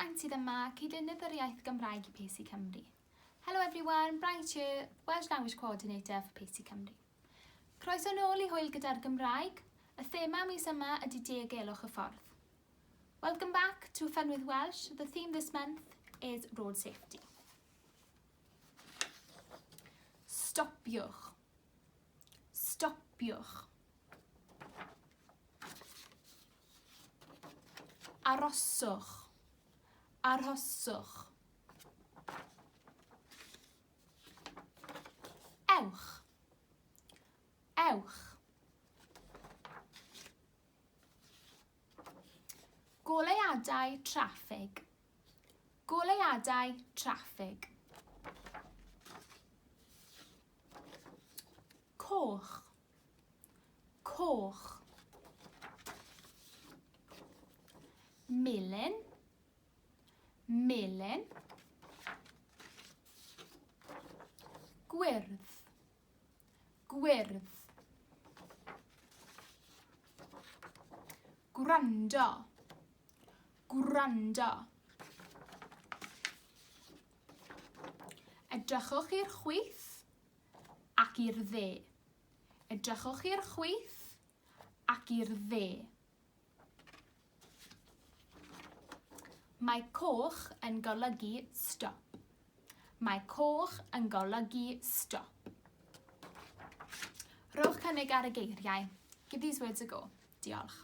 Braint sydd yma, cydlynydd yr iaith Gymraeg i PACEY Cymru. Hello everyone, Braint here, Welsh Language Coordinator for PACEY Cymru. Croeso nôl i hwyl gyda'r Gymraeg. Y thema mis yma ydy Diogelwch y ffordd. Welcome back to Fun with Welsh. The theme this month is road safety. Stopiwch. Stopiwch. Arhoswch. Arhoswch. Ewch. Ewch. Goleuadau traffig. Goleuadau traffig. Coch. Coch. Melyn. Melyn. Gwyrdd. Gwyrdd. Gwrando. Gwrando. Edrychwch i'r chwith ac i'r dde. Edrychwch i'r chwith ac i'r dde. Mae coch yn golygu stop. Mae coch yn golygu stop. Rhowch cynnig ar y geiriau. Give these words a go. Diolch.